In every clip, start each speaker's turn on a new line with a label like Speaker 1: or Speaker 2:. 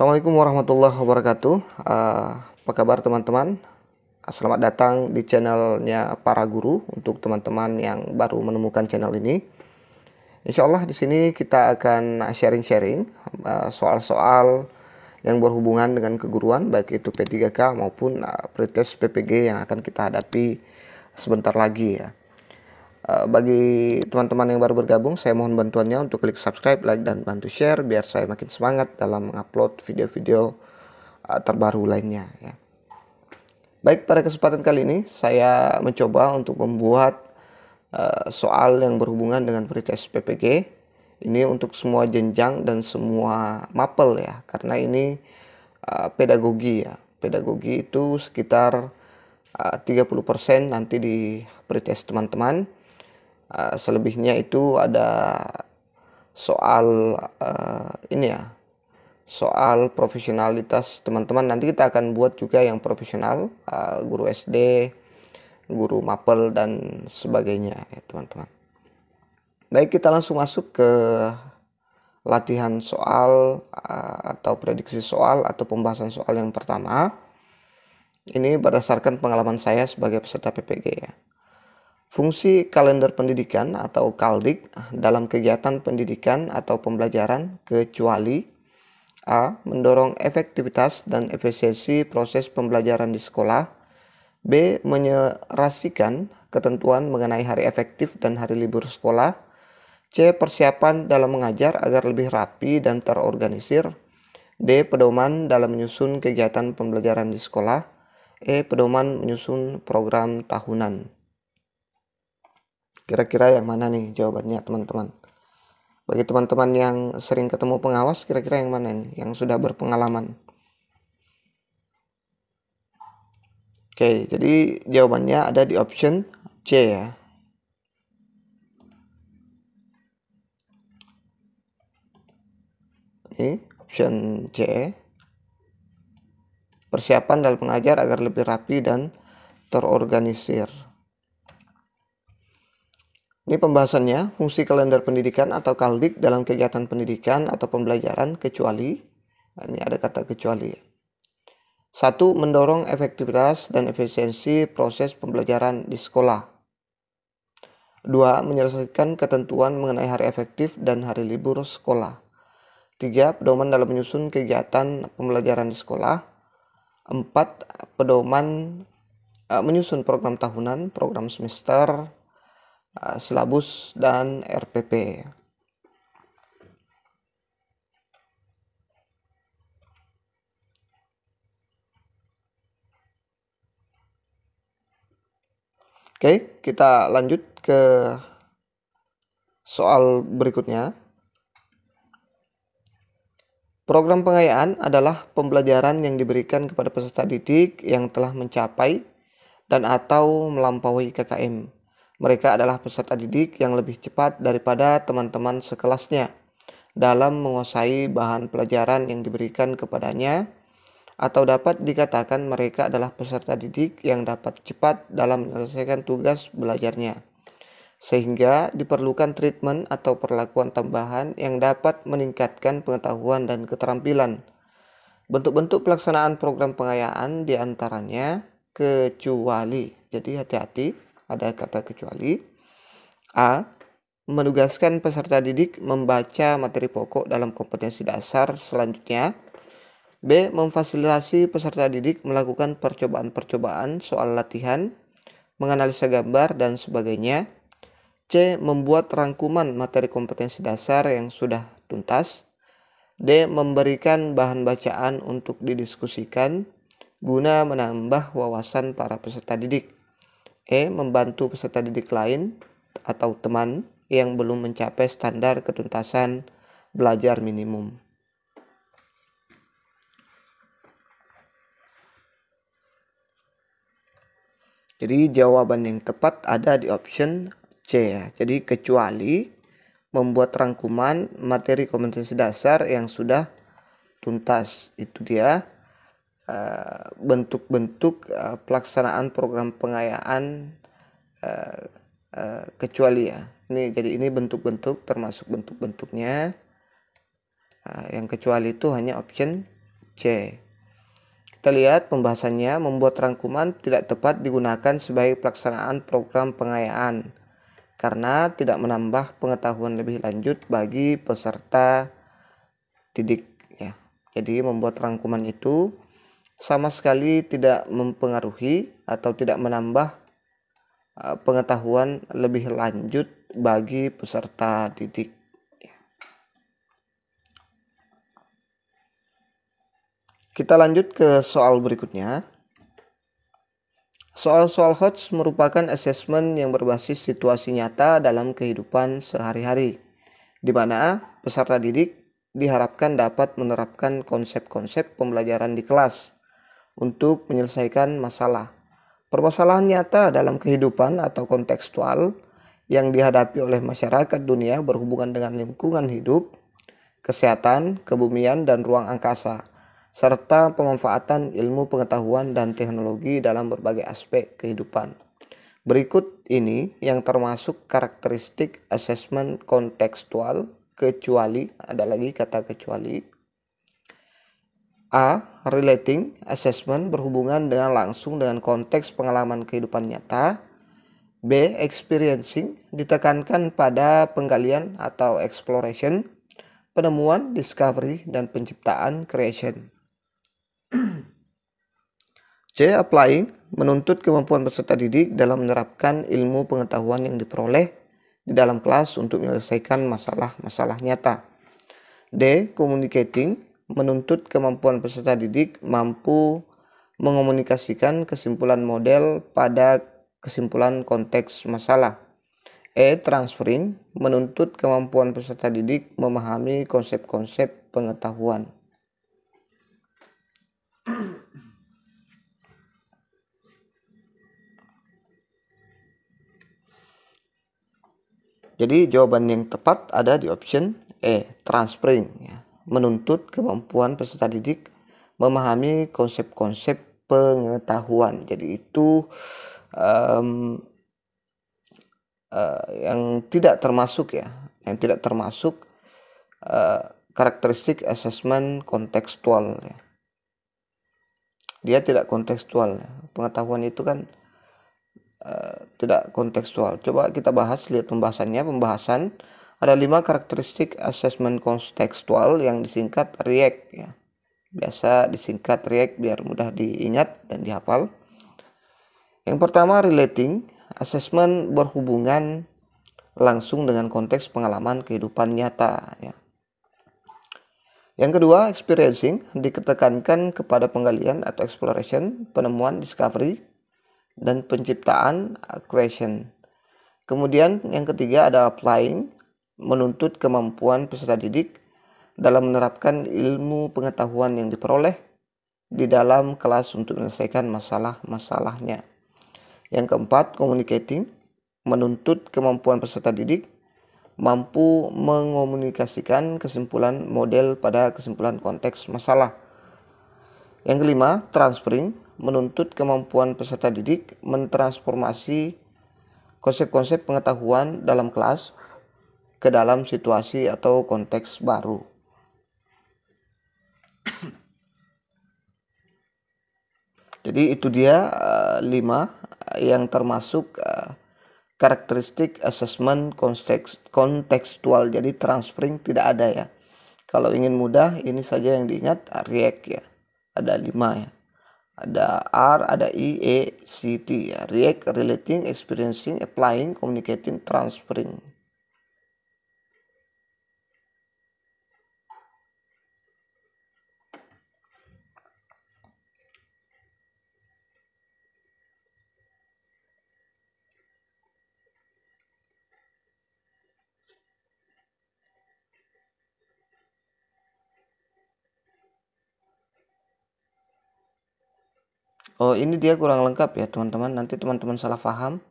Speaker 1: Assalamualaikum warahmatullahi wabarakatuh. Apa kabar teman-teman? Selamat datang di channelnya Para Guru untuk teman-teman yang baru menemukan channel ini. Insya Allah di sini kita akan sharing-sharing soal-soal yang berhubungan dengan keguruan, baik itu P3K maupun pretest PPG yang akan kita hadapi sebentar lagi ya. Bagi teman-teman yang baru bergabung, saya mohon bantuannya untuk klik subscribe, like, dan bantu share biar saya makin semangat dalam mengupload video-video terbaru lainnya ya. Baik, pada kesempatan kali ini saya mencoba untuk membuat soal yang berhubungan dengan pretest PPG ini untuk semua jenjang dan semua mapel ya, karena ini pedagogi ya. Pedagogi itu sekitar 30% nanti di pretest teman-teman. Selebihnya itu ada soal ini ya, soal profesionalitas teman-teman. Nanti kita akan buat juga yang profesional, guru SD, guru mapel dan sebagainya ya teman-teman. Baik, kita langsung masuk ke latihan soal atau prediksi soal atau pembahasan soal yang pertama. Ini berdasarkan pengalaman saya sebagai peserta PPG ya. Fungsi kalender pendidikan atau KALDIK dalam kegiatan pendidikan atau pembelajaran kecuali A. Mendorong efektivitas dan efisiensi proses pembelajaran di sekolah. B. Menyerasikan ketentuan mengenai hari efektif dan hari libur sekolah. C. Persiapan dalam mengajar agar lebih rapi dan terorganisir. D. Pedoman dalam menyusun kegiatan pembelajaran di sekolah. E. Pedoman menyusun program tahunan. Kira-kira yang mana nih jawabannya teman-teman? Bagi teman-teman yang sering ketemu pengawas, kira-kira yang mana nih yang sudah berpengalaman? Oke, jadi jawabannya ada di option C ya. Ini option C. Persiapan dalam mengajar agar lebih rapi dan terorganisir. Ini pembahasannya, fungsi kalender pendidikan atau KALDIK dalam kegiatan pendidikan atau pembelajaran kecuali, nah, ini ada kata kecuali. 1. Mendorong efektivitas dan efisiensi proses pembelajaran di sekolah. 2. Menyelesaikan ketentuan mengenai hari efektif dan hari libur sekolah. 3. Pedoman dalam menyusun kegiatan pembelajaran di sekolah. 4. Pedoman menyusun program tahunan, program semester, silabus, dan RPP. Oke, kita lanjut ke soal berikutnya. Program pengayaan adalah pembelajaran yang diberikan kepada peserta didik yang telah mencapai dan atau melampaui KKM. Mereka adalah peserta didik yang lebih cepat daripada teman-teman sekelasnya dalam menguasai bahan pelajaran yang diberikan kepadanya, atau dapat dikatakan mereka adalah peserta didik yang dapat cepat dalam menyelesaikan tugas belajarnya, sehingga diperlukan treatment atau perlakuan tambahan yang dapat meningkatkan pengetahuan dan keterampilan. Bentuk-bentuk pelaksanaan program pengayaan diantaranya kecuali. Jadi hati-hati, ada kata kecuali. A. Menugaskan peserta didik membaca materi pokok dalam kompetensi dasar selanjutnya. B. Memfasilitasi peserta didik melakukan percobaan-percobaan soal latihan, menganalisa gambar, dan sebagainya. C. Membuat rangkuman materi kompetensi dasar yang sudah tuntas. D. Memberikan bahan bacaan untuk didiskusikan guna menambah wawasan para peserta didik. E. Membantu peserta didik lain atau teman yang belum mencapai standar ketuntasan belajar minimum. Jadi jawaban yang tepat ada di option C ya. Jadi kecuali membuat rangkuman materi kompetensi dasar yang sudah tuntas. Itu dia bentuk-bentuk pelaksanaan program pengayaan kecuali ya. Jadi ini bentuk-bentuk termasuk bentuk-bentuknya. Yang kecuali itu hanya option C. Kita lihat pembahasannya, membuat rangkuman tidak tepat digunakan sebagai pelaksanaan program pengayaan karena tidak menambah pengetahuan lebih lanjut bagi peserta didik ya. Jadi membuat rangkuman itu sama sekali tidak mempengaruhi atau tidak menambah pengetahuan lebih lanjut bagi peserta didik. Kita lanjut ke soal berikutnya. Soal-soal HOTS merupakan asesmen yang berbasis situasi nyata dalam kehidupan sehari-hari, di mana peserta didik diharapkan dapat menerapkan konsep-konsep pembelajaran di kelas untuk menyelesaikan masalah. Permasalahan nyata dalam kehidupan atau kontekstual yang dihadapi oleh masyarakat dunia berhubungan dengan lingkungan hidup, kesehatan, kebumian, dan ruang angkasa, serta pemanfaatan ilmu pengetahuan dan teknologi dalam berbagai aspek kehidupan. Berikut ini yang termasuk karakteristik asesmen kontekstual, kecuali, ada lagi kata kecuali. A. Relating assessment berhubungan dengan langsung dengan konteks pengalaman kehidupan nyata. B. Experiencing ditekankan pada penggalian atau exploration, penemuan, discovery, dan penciptaan, creation. C. Applying menuntut kemampuan peserta didik dalam menerapkan ilmu pengetahuan yang diperoleh di dalam kelas untuk menyelesaikan masalah-masalah nyata. D. Communicating menuntut kemampuan peserta didik mampu mengomunikasikan kesimpulan model pada kesimpulan konteks masalah. E. Transferring menuntut kemampuan peserta didik memahami konsep-konsep pengetahuan. Jadi jawaban yang tepat ada di option E, transferring ya. Menuntut kemampuan peserta didik memahami konsep-konsep pengetahuan. Jadi itu yang tidak termasuk ya, yang tidak termasuk karakteristik asesmen kontekstual ya. Dia tidak kontekstual ya. Pengetahuan itu kan tidak kontekstual. Coba kita bahas, lihat pembahasannya. Pembahasan ada 5 karakteristik asesmen kontekstual yang disingkat REACT ya. Biasa disingkat REACT biar mudah diingat dan dihafal. Yang pertama, relating assessment berhubungan langsung dengan konteks pengalaman kehidupan nyata ya. Yang kedua, experiencing ditekankan kepada penggalian atau exploration, penemuan, discovery, dan penciptaan, creation. Kemudian yang ketiga ada applying, menuntut kemampuan peserta didik dalam menerapkan ilmu pengetahuan yang diperoleh di dalam kelas untuk menyelesaikan masalah-masalahnya. Yang keempat, communicating, menuntut kemampuan peserta didik mampu mengomunikasikan kesimpulan model pada kesimpulan konteks masalah. Yang kelima, transferring, menuntut kemampuan peserta didik mentransformasi konsep-konsep pengetahuan dalam kelas ke dalam situasi atau konteks baru. Jadi itu dia 5 yang termasuk karakteristik asesmen kontekstual. Jadi transferring tidak ada ya. Kalau ingin mudah, ini saja yang diingat, REACT ya. Ada 5 ya. Ada R, ada I, E, C, T ya. REACT, relating, experiencing, applying, communicating, transferring. Oh, ini dia kurang lengkap ya teman-teman. Nanti teman-teman salah paham.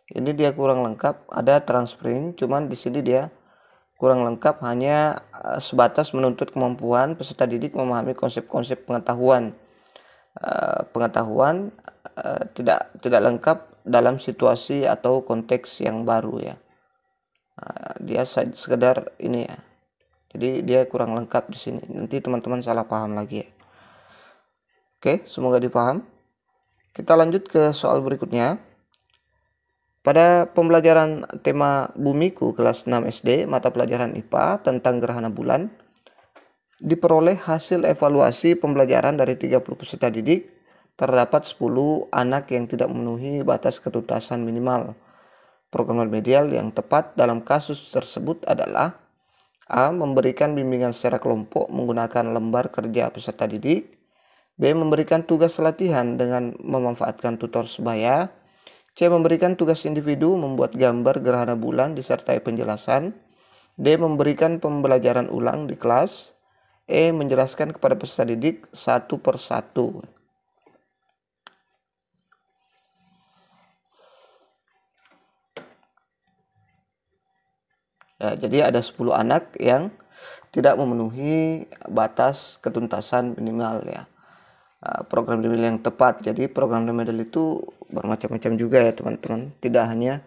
Speaker 1: Ini dia kurang lengkap. Ada transferring, cuman di sini dia kurang lengkap, hanya sebatas menuntut kemampuan peserta didik memahami konsep-konsep pengetahuan. Tidak lengkap dalam situasi atau konteks yang baru ya. Dia sekedar ini ya. Jadi dia kurang lengkap di sini. Nanti teman-teman salah paham lagi ya. Oke, semoga dipaham. Kita lanjut ke soal berikutnya. Pada pembelajaran tema Bumiku kelas 6 SD, mata pelajaran IPA tentang gerhana bulan, diperoleh hasil evaluasi pembelajaran dari 30 peserta didik, terdapat 10 anak yang tidak memenuhi batas ketuntasan minimal. Program remedial yang tepat dalam kasus tersebut adalah A. Memberikan bimbingan secara kelompok menggunakan lembar kerja peserta didik. B. Memberikan tugas latihan dengan memanfaatkan tutor sebaya. C. Memberikan tugas individu membuat gambar gerhana bulan disertai penjelasan. D. Memberikan pembelajaran ulang di kelas. E. Menjelaskan kepada peserta didik satu persatu. Ya, jadi ada 10 anak yang tidak memenuhi batas ketuntasan minimal ya. Program remedial yang tepat. Jadi program remedial itu bermacam-macam juga ya teman-teman. Tidak hanya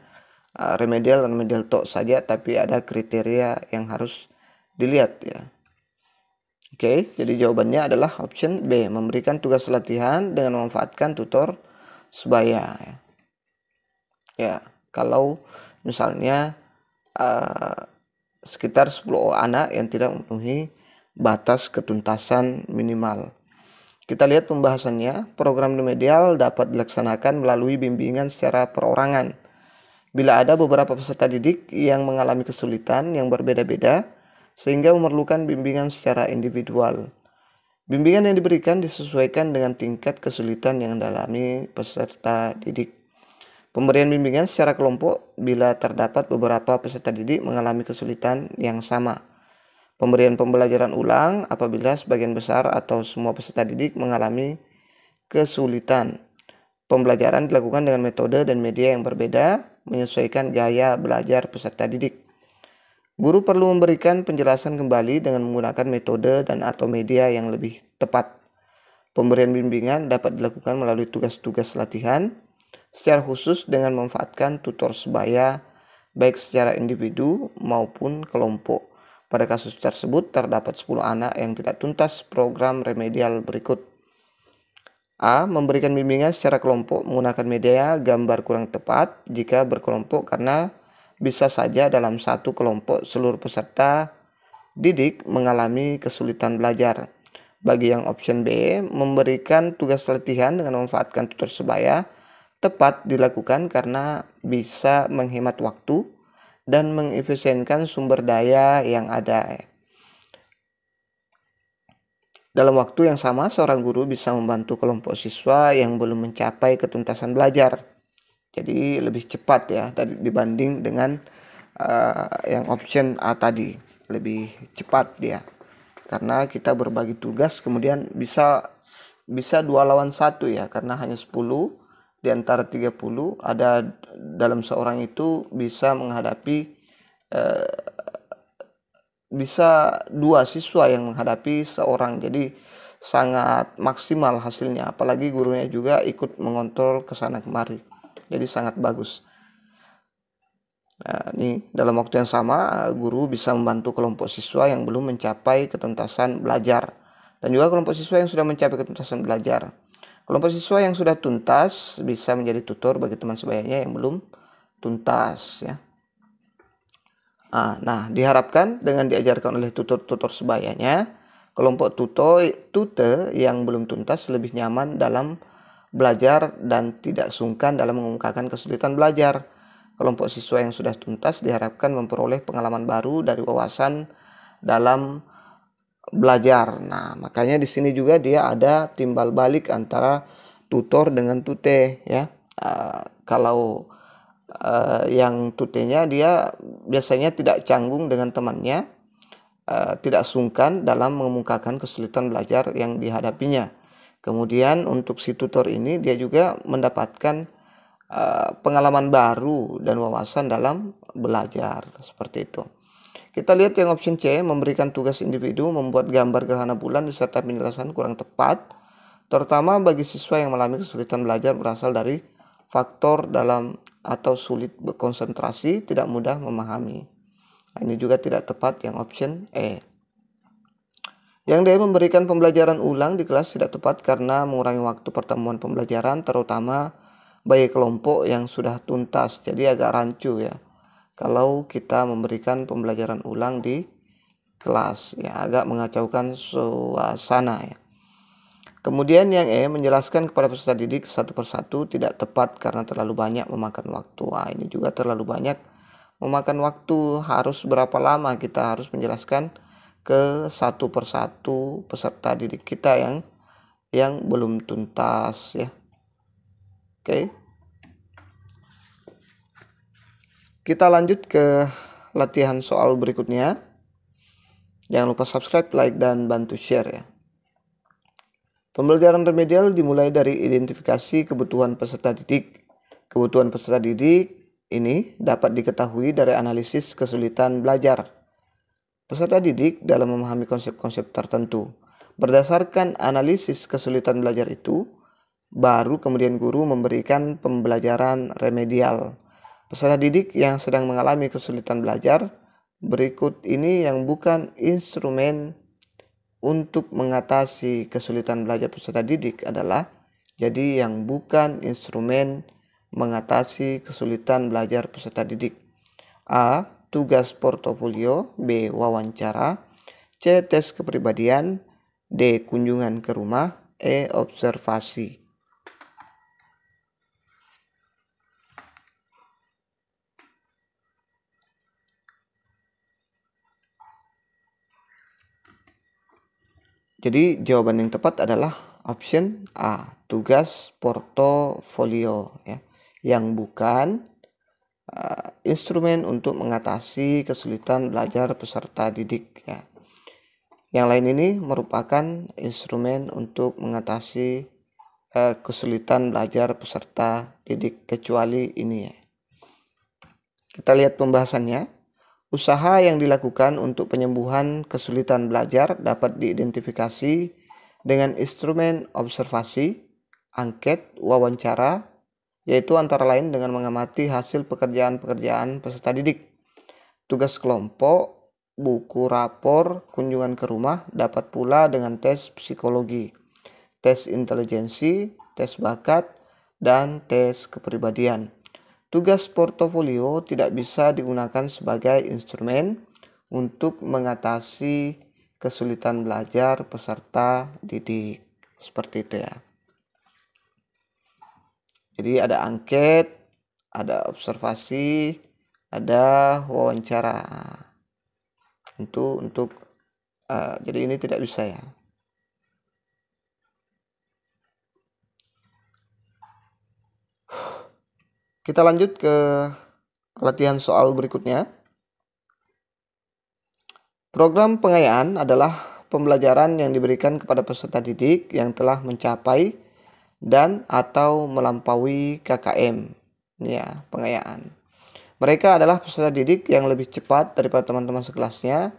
Speaker 1: remedial tok saja, tapi ada kriteria yang harus dilihat ya. Oke, jadi jawabannya adalah option B, memberikan tugas latihan dengan memanfaatkan tutor sebaya ya. Ya, kalau misalnya sekitar 10 anak yang tidak memenuhi batas ketuntasan minimal. Kita lihat pembahasannya. Program remedial dapat dilaksanakan melalui bimbingan secara perorangan. Bila ada beberapa peserta didik yang mengalami kesulitan yang berbeda-beda, sehingga memerlukan bimbingan secara individual. Bimbingan yang diberikan disesuaikan dengan tingkat kesulitan yang dialami peserta didik. Pemberian bimbingan secara kelompok bila terdapat beberapa peserta didik mengalami kesulitan yang sama. Pemberian pembelajaran ulang apabila sebagian besar atau semua peserta didik mengalami kesulitan. Pembelajaran dilakukan dengan metode dan media yang berbeda, menyesuaikan gaya belajar peserta didik. Guru perlu memberikan penjelasan kembali dengan menggunakan metode dan atau media yang lebih tepat. Pemberian bimbingan dapat dilakukan melalui tugas-tugas latihan, secara khusus dengan memanfaatkan tutor sebaya, baik secara individu maupun kelompok. Pada kasus tersebut terdapat 10 anak yang tidak tuntas program remedial berikut. A. Memberikan bimbingan secara kelompok menggunakan media gambar kurang tepat jika berkelompok karena bisa saja dalam satu kelompok seluruh peserta didik mengalami kesulitan belajar. Bagi yang option B, memberikan tugas latihan dengan memanfaatkan tutor sebaya tepat dilakukan karena bisa menghemat waktu dan mengefisienkan sumber daya yang ada. Dalam waktu yang sama, seorang guru bisa membantu kelompok siswa yang belum mencapai ketuntasan belajar. Jadi lebih cepat ya dibanding dengan yang option A tadi. Lebih cepat dia. Karena kita berbagi tugas kemudian bisa 2 lawan 1 ya, karena hanya 10 di antara 30 ada dalam seorang itu bisa menghadapi bisa 2 siswa yang menghadapi seorang, jadi sangat maksimal hasilnya, apalagi gurunya juga ikut mengontrol kesana kemari, jadi sangat bagus. Nah, ini dalam waktu yang sama guru bisa membantu kelompok siswa yang belum mencapai ketuntasan belajar dan juga kelompok siswa yang sudah mencapai ketuntasan belajar. Kelompok siswa yang sudah tuntas bisa menjadi tutor bagi teman sebayanya yang belum tuntas ya. Nah, diharapkan dengan diajarkan oleh tutor sebayanya, kelompok tutor yang belum tuntas lebih nyaman dalam belajar dan tidak sungkan dalam mengemukakan kesulitan belajar. Kelompok siswa yang sudah tuntas diharapkan memperoleh pengalaman baru dari wawasan dalam belajar. Nah, makanya di sini juga dia ada timbal balik antara tutor dengan tute ya. Kalau yang tutenya dia biasanya tidak canggung dengan temannya, tidak sungkan dalam mengemukakan kesulitan belajar yang dihadapinya. Kemudian untuk si tutor ini dia juga mendapatkan pengalaman baru dan wawasan dalam belajar seperti itu. Kita lihat yang option C, memberikan tugas individu membuat gambar gerhana bulan disertai penjelasan kurang tepat, terutama bagi siswa yang mengalami kesulitan belajar berasal dari faktor dalam atau sulit berkonsentrasi, tidak mudah memahami. Nah, ini juga tidak tepat yang option E. Yang D, memberikan pembelajaran ulang di kelas tidak tepat karena mengurangi waktu pertemuan pembelajaran, terutama bagi kelompok yang sudah tuntas. Jadi agak rancu ya kalau kita memberikan pembelajaran ulang di kelas, ya agak mengacaukan suasana ya. Kemudian yang E, menjelaskan kepada peserta didik satu persatu tidak tepat karena terlalu banyak memakan waktu. Wah, ini juga terlalu banyak memakan waktu. Harus berapa lama kita harus menjelaskan ke satu persatu peserta didik kita yang belum tuntas ya. Oke. Kita lanjut ke latihan soal berikutnya. Jangan lupa subscribe, like, dan bantu share ya. Pembelajaran remedial dimulai dari identifikasi kebutuhan peserta didik. Kebutuhan peserta didik ini dapat diketahui dari analisis kesulitan belajar peserta didik dalam memahami konsep-konsep tertentu. Berdasarkan analisis kesulitan belajar itu, baru kemudian guru memberikan pembelajaran remedial. Peserta didik yang sedang mengalami kesulitan belajar berikut ini yang bukan instrumen untuk mengatasi kesulitan belajar peserta didik adalah jadi yang bukan instrumen mengatasi kesulitan belajar peserta didik. A. Tugas portofolio. B. Wawancara. C. Tes kepribadian. D. Kunjungan ke rumah. E. Observasi. Jadi jawaban yang tepat adalah option A, tugas portofolio ya, yang bukan instrumen untuk mengatasi kesulitan belajar peserta didik ya. Yang lain ini merupakan instrumen untuk mengatasi kesulitan belajar peserta didik kecuali ini ya. Kita lihat pembahasannya. Usaha yang dilakukan untuk penyembuhan kesulitan belajar dapat diidentifikasi dengan instrumen observasi, angket, wawancara, yaitu antara lain dengan mengamati hasil pekerjaan-pekerjaan peserta didik, tugas kelompok, buku rapor, kunjungan ke rumah, dapat pula dengan tes psikologi, tes intelijensi, tes bakat, dan tes kepribadian. Tugas portofolio tidak bisa digunakan sebagai instrumen untuk mengatasi kesulitan belajar peserta didik. Seperti itu ya. Jadi ada angket, ada observasi, ada wawancara. Jadi ini tidak bisa ya. Kita lanjut ke latihan soal berikutnya. Program pengayaan adalah pembelajaran yang diberikan kepada peserta didik yang telah mencapai dan atau melampaui KKM. Ini ya, pengayaan. Mereka adalah peserta didik yang lebih cepat daripada teman-teman sekelasnya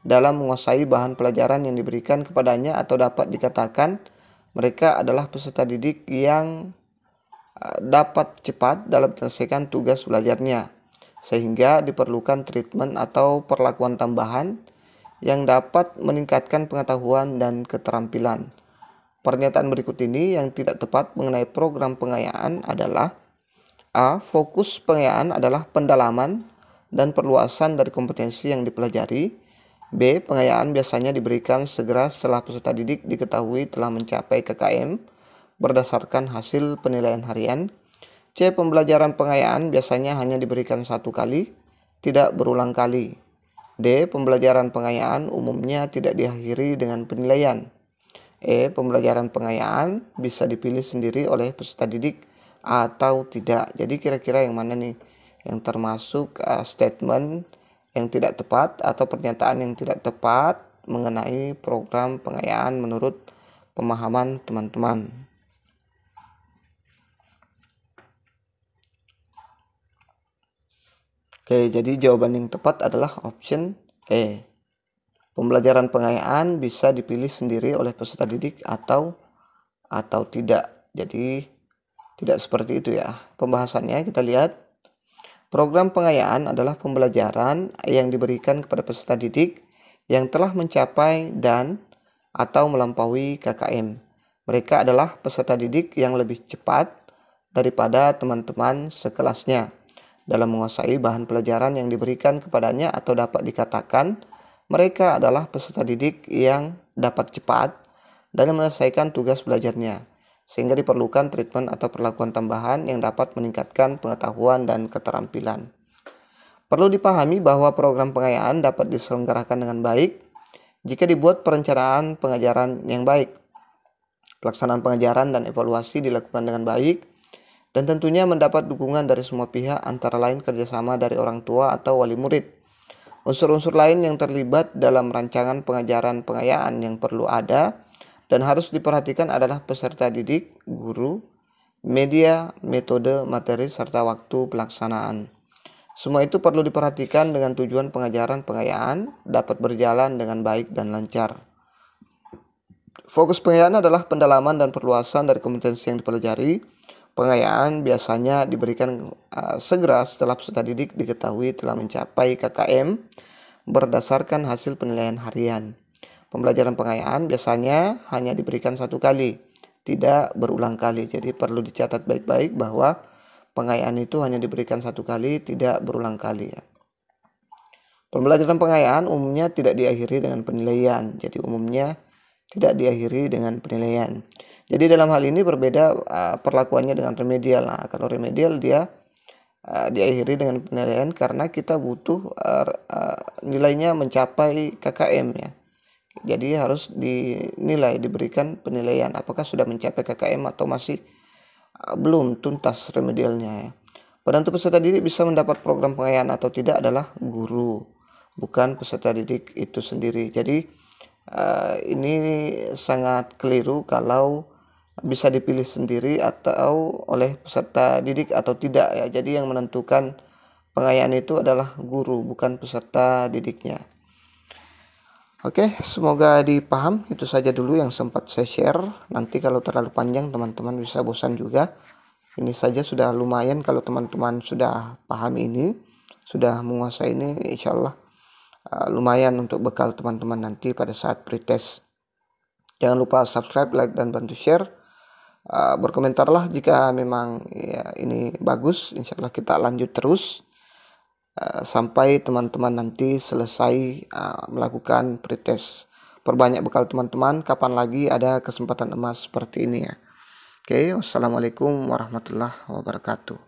Speaker 1: dalam menguasai bahan pelajaran yang diberikan kepadanya, atau dapat dikatakan mereka adalah peserta didik yang dapat cepat dalam menyelesaikan tugas belajarnya, sehingga diperlukan treatment atau perlakuan tambahan yang dapat meningkatkan pengetahuan dan keterampilan. Pernyataan berikut ini yang tidak tepat mengenai program pengayaan adalah: A. Fokus pengayaan adalah pendalaman dan perluasan dari kompetensi yang dipelajari. B. Pengayaan biasanya diberikan segera setelah peserta didik diketahui telah mencapai KKM berdasarkan hasil penilaian harian. C. Pembelajaran pengayaan biasanya hanya diberikan satu kali, tidak berulang kali. D. Pembelajaran pengayaan umumnya tidak diakhiri dengan penilaian. E. Pembelajaran pengayaan bisa dipilih sendiri oleh peserta didik atau tidak. Jadi kira-kira yang mana nih yang termasuk statement yang tidak tepat atau pernyataan yang tidak tepat mengenai program pengayaan menurut pemahaman teman-teman. Oke, jadi jawaban yang tepat adalah option E. Pembelajaran pengayaan bisa dipilih sendiri oleh peserta didik atau tidak. Jadi tidak seperti itu ya. Pembahasannya kita lihat. Program pengayaan adalah pembelajaran yang diberikan kepada peserta didik yang telah mencapai dan atau melampaui KKM. Mereka adalah peserta didik yang lebih cepat daripada teman-teman sekelasnya dalam menguasai bahan pelajaran yang diberikan kepadanya, atau dapat dikatakan mereka adalah peserta didik yang dapat cepat dalam menyelesaikan tugas belajarnya, sehingga diperlukan treatment atau perlakuan tambahan yang dapat meningkatkan pengetahuan dan keterampilan. Perlu dipahami bahwa program pengayaan dapat diselenggarakan dengan baik jika dibuat perencanaan pengajaran yang baik, pelaksanaan pengajaran dan evaluasi dilakukan dengan baik, dan tentunya mendapat dukungan dari semua pihak, antara lain kerjasama dari orang tua atau wali murid. Unsur-unsur lain yang terlibat dalam rancangan pengajaran pengayaan yang perlu ada dan harus diperhatikan adalah peserta didik, guru, media, metode, materi, serta waktu pelaksanaan. Semua itu perlu diperhatikan dengan tujuan pengajaran pengayaan dapat berjalan dengan baik dan lancar. Fokus pengayaan adalah pendalaman dan perluasan dari kompetensi yang dipelajari. Pengayaan biasanya diberikan segera setelah peserta didik diketahui telah mencapai KKM berdasarkan hasil penilaian harian. Pembelajaran pengayaan biasanya hanya diberikan satu kali, tidak berulang kali. Jadi perlu dicatat baik-baik bahwa pengayaan itu hanya diberikan satu kali, tidak berulang kali ya. Pembelajaran pengayaan umumnya tidak diakhiri dengan penilaian. Jadi umumnya tidak diakhiri dengan penilaian. Jadi dalam hal ini berbeda perlakuannya dengan remedial. Nah, kalau remedial dia diakhiri dengan penilaian karena kita butuh nilainya mencapai KKM ya. Jadi harus dinilai, diberikan penilaian apakah sudah mencapai KKM atau masih belum tuntas remedialnya ya. Penentu peserta didik bisa mendapat program pengayaan atau tidak adalah guru, bukan peserta didik itu sendiri. Jadi ini sangat keliru kalau bisa dipilih sendiri atau oleh peserta didik atau tidak ya. Jadi yang menentukan pengayaan itu adalah guru, bukan peserta didiknya. Oke, semoga dipaham. Itu saja dulu yang sempat saya share. Nanti kalau terlalu panjang teman-teman bisa bosan juga. Ini saja sudah lumayan kalau teman-teman sudah paham ini, sudah menguasai ini, insya Allah lumayan untuk bekal teman-teman nanti pada saat pretest. Jangan lupa subscribe, like, dan bantu share. Berkomentarlah jika memang ya, ini bagus. Insya Allah kita lanjut terus sampai teman-teman nanti selesai melakukan pretest. Perbanyak bekal teman-teman, kapan lagi ada kesempatan emas seperti ini ya. Oke, wassalamualaikum warahmatullahi wabarakatuh.